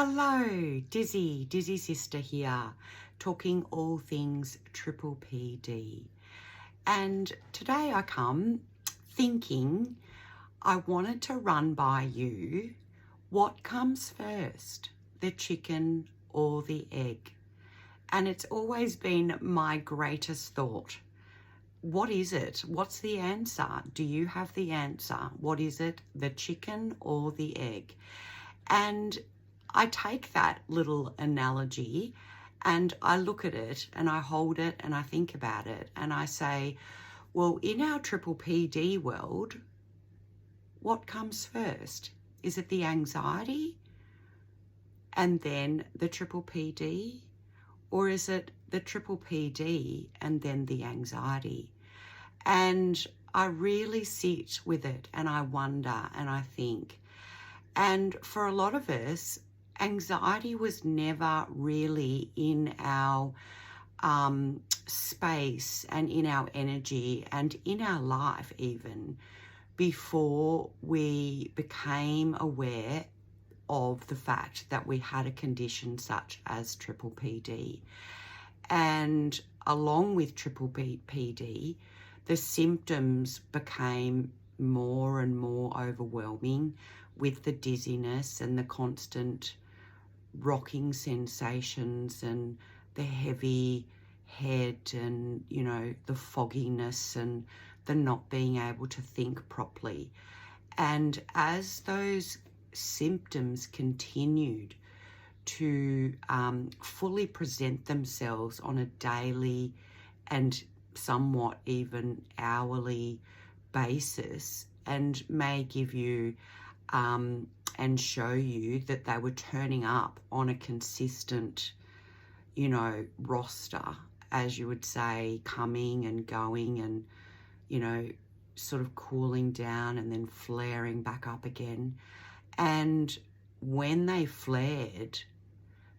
Hello, Dizzy Sister here, talking all things Triple PD. And today I come thinking I wanted to run by you what comes first, the chicken or the egg. And it's always been my greatest thought. What is it? What's the answer? Do you have the answer? What is it, the chicken or the egg? And I take that little analogy and I look at it and I hold it and I think about it and I say, well, in our Triple PD world, what comes first? Is it the anxiety and then the Triple PD? Or is it the Triple PD and then the anxiety? And I really sit with it and I wonder and I think. And for a lot of us, anxiety was never really in our space and in our energy and in our life even before we became aware of the fact that we had a condition such as Triple PD. And along with Triple PD, the symptoms became more and more overwhelming with the dizziness and the constant rocking sensations and the heavy head and, you know, the fogginess and the not being able to think properly. And as those symptoms continued to fully present themselves on a daily and somewhat even hourly basis and may give you and show you that they were turning up on a consistent, you know, roster, as you would say, coming and going and, you know, sort of cooling down and then flaring back up again. And when they flared,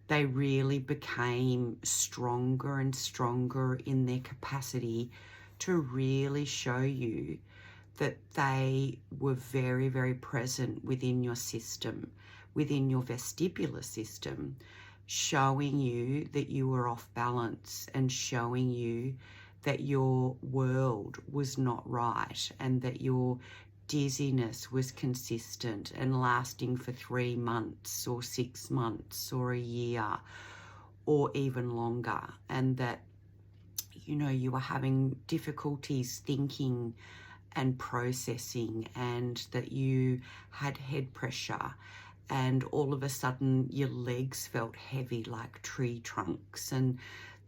they really became stronger and stronger in their capacity to really show you that they were very, very present within your system, within your vestibular system, showing you that you were off balance and showing you that your world was not right and that your dizziness was consistent and lasting for 3 months or 6 months or a year or even longer, and that, you know, you were having difficulties thinking and processing, and that you had head pressure, and all of a sudden your legs felt heavy like tree trunks, and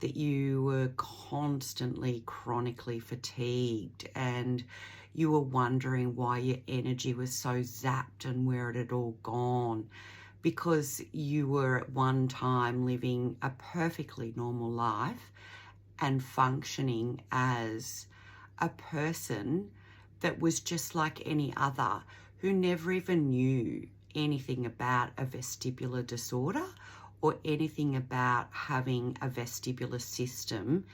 that you were constantly chronically fatigued, and you were wondering why your energy was so zapped and where it had all gone, because you were at one time living a perfectly normal life and functioning as a person that was just like any other, who never even knew anything about a vestibular disorder or anything about having a vestibular system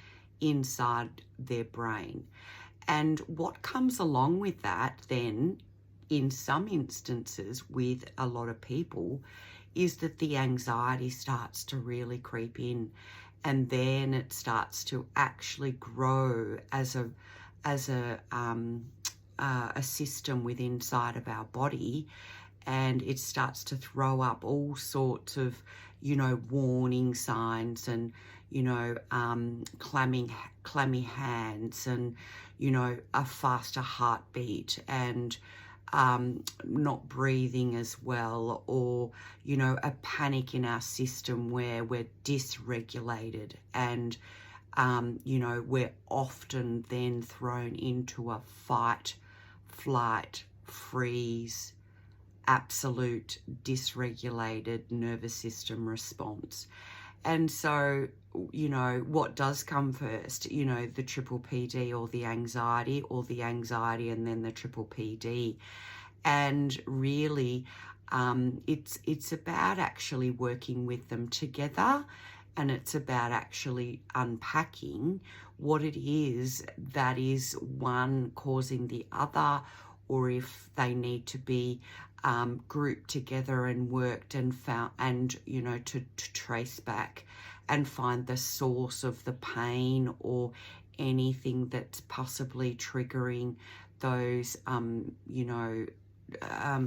inside their brain. And what comes along with that then, in some instances with a lot of people, is that the anxiety starts to really creep in, and then it starts to actually grow as a system within inside of our body, and it starts to throw up all sorts of, you know, warning signs and, you know, clammy hands and, you know, a faster heartbeat and not breathing as well, or, you know, a panic in our system where we're dysregulated and you know, we're often then thrown into a fight, flight, freeze, absolute dysregulated nervous system response. And so, you know, what does come first? You know, the Triple PD or the anxiety and then the Triple PD. And really, it's about actually working with them together. And it's about actually unpacking what it is that is one causing the other, or if they need to be grouped together and worked and found, and to trace back and find the source of the pain or anything that's possibly triggering those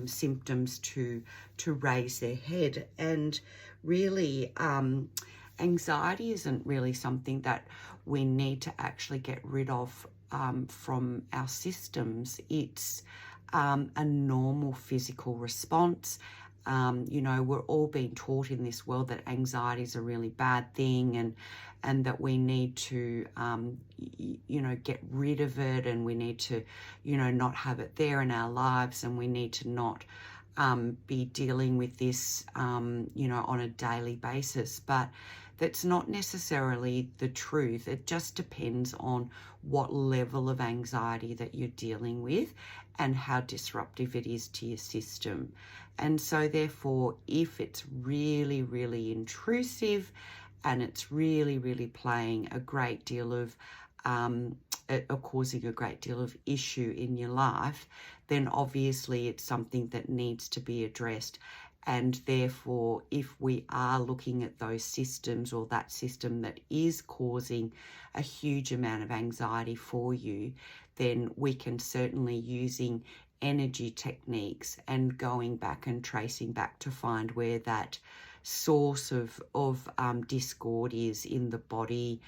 symptoms to raise their head. And really, anxiety isn't really something that we need to actually get rid of from our systems. It's a normal physical response. We're all being taught in this world that anxiety is a really bad thing, and that we need to, get rid of it, and we need to, not have it there in our lives, and we need to not be dealing with this, on a daily basis. But that's not necessarily the truth. It just depends on what level of anxiety that you're dealing with and how disruptive it is to your system. And so therefore, if it's really, really intrusive and it's really, really playing a great deal of, causing a great deal of issue in your life, then obviously it's something that needs to be addressed. And therefore, if we are looking at those systems, or that system that is causing a huge amount of anxiety for you, then we can certainly, using energy techniques and going back and tracing back to find where that source of discord is in the body,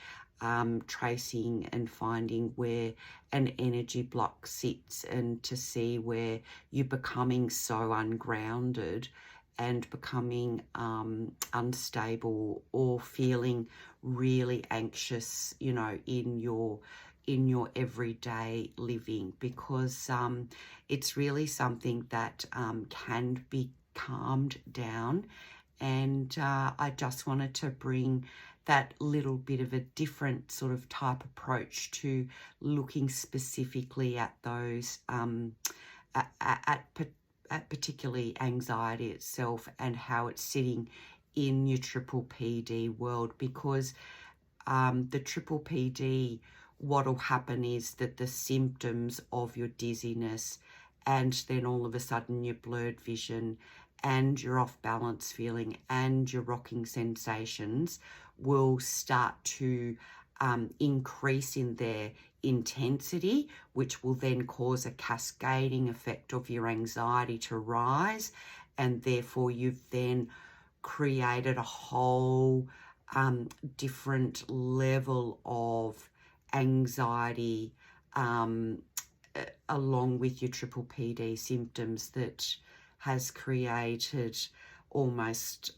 tracing and finding where an energy block sits, and to see where you're becoming so ungrounded and becoming unstable, or feeling really anxious, in your everyday living, because it's really something that can be calmed down. And I just wanted to bring that little bit of a different sort of type approach to looking specifically at those, at particularly anxiety itself and how it's sitting in your triple PD world. Because the triple PD, what'll happen is that the symptoms of your dizziness, and then all of a sudden your blurred vision and your off balance feeling and your rocking sensations will start to increase in their intensity, which will then cause a cascading effect of your anxiety to rise. And therefore you've then created a whole different level of anxiety along with your triple PD symptoms, that has created almost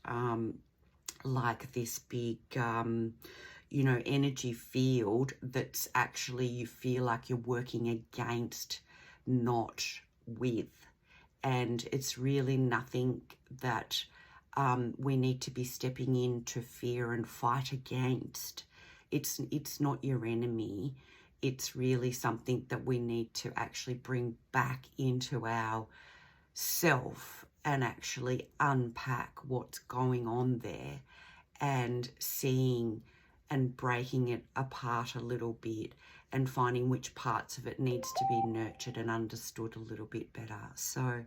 like this big energy field that's actually, you feel like you're working against, not with. And it's really nothing that we need to be stepping in to fear and fight against. It's not your enemy. It's really something that we need to actually bring back into our self and actually unpack what's going on there, and seeing and breaking it apart a little bit, and finding which parts of it needs to be nurtured and understood a little bit better. So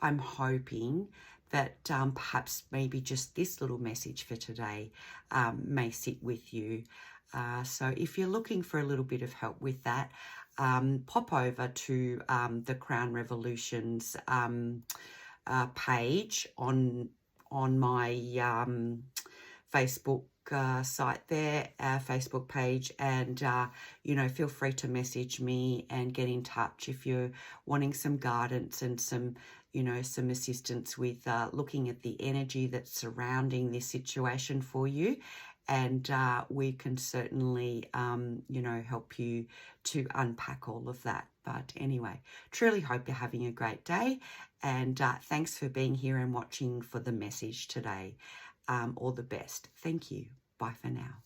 I'm hoping that perhaps maybe just this little message for today may sit with you. So if you're looking for a little bit of help with that, pop over to the Crown Revolutions page on my Facebook site there, our Facebook page, and feel free to message me and get in touch if you're wanting some guidance and some assistance with looking at the energy that's surrounding this situation for you. And we can certainly, help you to unpack all of that. But anyway, truly hope you're having a great day. And thanks for being here and watching for the message today. All the best. Thank you. Bye for now.